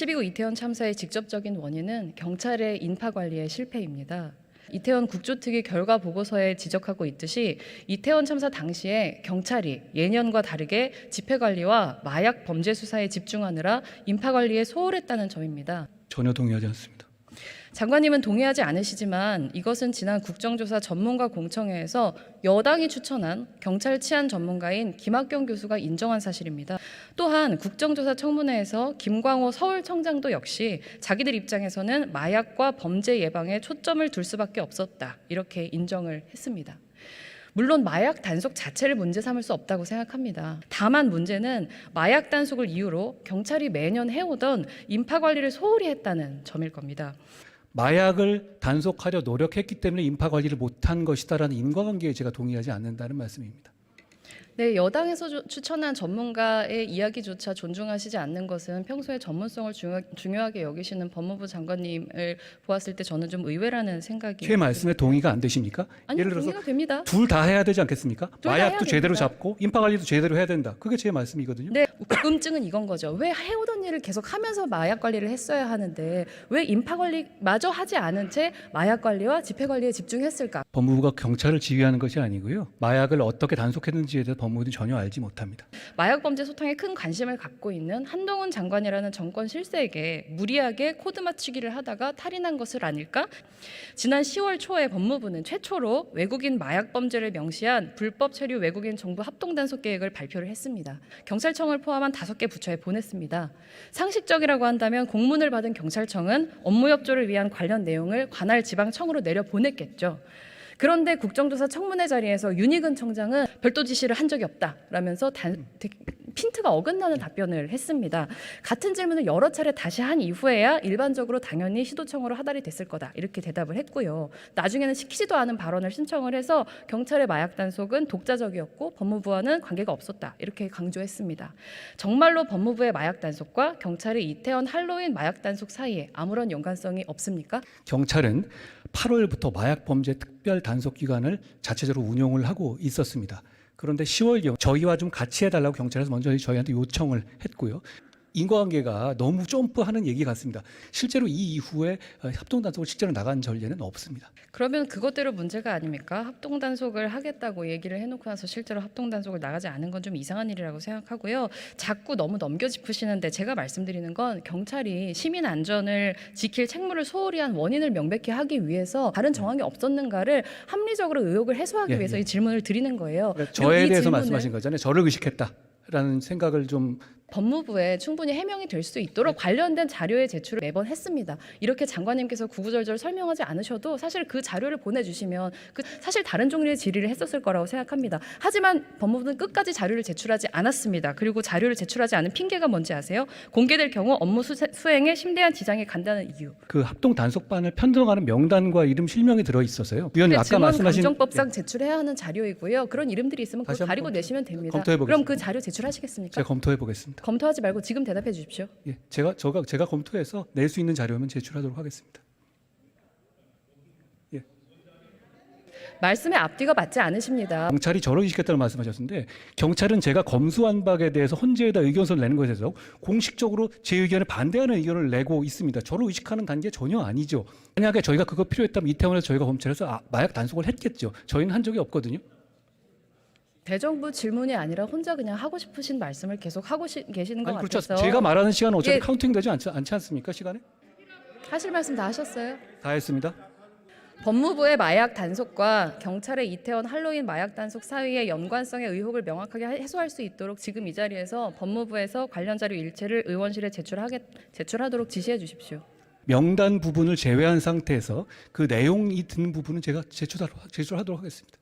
12구 이태원 참사의 직접적인 원인은 경찰의 인파 관리의 실패입니다. 이태원 국조특위 결과 보고서에 지적하고 있듯이 이태원 참사 당시에 경찰이 예년과 다르게 집회 관리와 마약 범죄 수사에 집중하느라 인파 관리에 소홀했다는 점입니다. 전혀 동의하지 않습니다. 장관님은 동의하지 않으시지만 이것은 지난 국정조사 전문가 공청회에서 여당이 추천한 경찰 치안 전문가인 김학경 교수가 인정한 사실입니다. 또한 국정조사 청문회에서 김광호 서울청장도 역시 자기들 입장에서는 마약과 범죄 예방에 초점을 둘 수밖에 없었다, 이렇게 인정을 했습니다. 물론 마약 단속 자체를 문제 삼을 수 없다고 생각합니다. 다만 문제는 마약 단속을 이유로 경찰이 매년 해오던 인파 관리를 소홀히 했다는 점일 겁니다. 마약을 단속하려 노력했기 때문에 인파 관리를 못한 것이다라는 인과관계에 제가 동의하지 않는다는 말씀입니다. 네, 여당에서 추천한 전문가의 이야기조차 존중하시지 않는 것은 평소에 전문성을 중요하게 여기시는 법무부 장관님을 보았을 때 저는 좀 의외라는 생각이. 제 말씀에 동의가 안 되십니까? 아니요, 예를 들어서 동의가 됩니다. 둘 다 해야 되지 않겠습니까? 마약도 제대로 됩니다. 잡고 인파 관리도 제대로 해야 된다. 그게 제 말씀이거든요. 네, 궁금증은 이건 거죠. 왜 해오던 일을 계속 하면서 마약 관리를 했어야 하는데 왜 인파 관리마저 하지 않은 채 마약 관리와 집회 관리에 집중했을까? 법무부가 경찰을 지휘하는 것이 아니고요. 마약을 어떻게 단속했는지에 대해서 법무부는 전혀 알지 못합니다. 마약 범죄 소탕에 큰 관심을 갖고 있는 한동훈 장관이라는 정권 실세에게 무리하게 코드 맞추기를 하다가 탈이 난 것을 아닐까? 지난 10월 초에 법무부는 최초로 외국인 마약 범죄를 명시한 불법 체류 외국인 정부 합동 단속 계획을 발표를 했습니다. 경찰청을 포함한 5개 부처에 보냈습니다. 상식적이라고 한다면 공문을 받은 경찰청은 업무 협조를 위한 관련 내용을 관할 지방청으로 내려 보냈겠죠. 그런데 국정조사 청문회 자리에서 윤희근 청장은 별도 지시를 한 적이 없다라면서 핀트가 어긋나는 답변을 했습니다. 같은 질문을 여러 차례 다시 한 이후에야 일반적으로 당연히 시도청으로 하달이 됐을 거다, 이렇게 대답을 했고요. 나중에는 시키지도 않은 발언을 신청을 해서 경찰의 마약 단속은 독자적이었고 법무부와는 관계가 없었다, 이렇게 강조했습니다. 정말로 법무부의 마약 단속과 경찰의 이태원 할로윈 마약 단속 사이에 아무런 연관성이 없습니까? 경찰은 8월부터 마약 범죄 특별 단속 기관을 자체적으로 운용을 하고 있었습니다. 그런데 10월경 저희와 좀 같이 해달라고 경찰에서 먼저 저희한테 요청을 했고요. 인과관계가 너무 점프하는 얘기 같습니다. 실제로 이 이후에 합동단속을 실제로 나간 전례는 없습니다. 그러면 그것대로 문제가 아닙니까? 합동단속을 하겠다고 얘기를 해놓고 나서 실제로 합동단속을 나가지 않은 건 좀 이상한 일이라고 생각하고요. 자꾸 너무 넘겨짚으시는데 제가 말씀드리는 건 경찰이 시민 안전을 지킬 책무를 소홀히 한 원인을 명백히 하기 위해서 다른 정황이 없었는가를 합리적으로 의혹을 해소하기 위해서 이 질문을 드리는 거예요. 그러니까 저에 대해서 말씀하신 거잖아요. 저를 의식했다라는 생각을 좀 법무부에 충분히 해명이 될 수 있도록 관련된 자료의 제출을 매번 했습니다. 이렇게 장관님께서 구구절절 설명하지 않으셔도 사실 그 자료를 보내주시면 사실 다른 종류의 질의를 했었을 거라고 생각합니다. 하지만 법무부는 끝까지 자료를 제출하지 않았습니다. 그리고 자료를 제출하지 않은 핑계가 뭔지 아세요? 공개될 경우 업무 수행에 심대한 지장이 간다는 이유. 그 합동 단속반을 편성하는 명단과 이름 실명이 들어 있었어요. 위원님 아까 말씀하신 감정법상 제출해야 하는 자료이고요. 그런 이름들이 있으면 그거 가리고 내시면 됩니다. 그럼 그 자료 제출하시겠습니까? 제가 검토해 보겠습니다. 검토하지 말고 지금 대답해 주십시오. 예, 제가 검토해서 낼 수 있는 자료면 제출하도록 하겠습니다. 예. 말씀의 앞뒤가 맞지 않으십니다. 경찰이 저를 의식했다는 말씀하셨는데 경찰은 제가 검수완박에 대해서 헌재에다 의견서를 내는 것에 대해서 공식적으로 제 의견에 반대하는 의견을 내고 있습니다. 저를 의식하는 단계 전혀 아니죠. 만약에 저희가 그거 필요했다면 이태원에서 저희가 검찰에서 마약 단속을 했겠죠. 저희는 한 적이 없거든요. 대정부 질문이 아니라 혼자 그냥 하고 싶으신 말씀을 계속 하고 계시는 것 그렇죠. 같아서. 제가 말하는 시간은 어차피 카운팅 되지 않지 않습니까? 시간에? 하실 말씀 다 하셨어요? 다 했습니다. 법무부의 마약 단속과 경찰의 이태원 할로윈 마약 단속 사이의 연관성의 의혹을 명확하게 해소할 수 있도록 지금 이 자리에서 법무부에서 관련 자료 일체를 의원실에 제출하도록 지시해 주십시오. 명단 부분을 제외한 상태에서 그 내용이 든 부분은 제가 제출하도록 하겠습니다.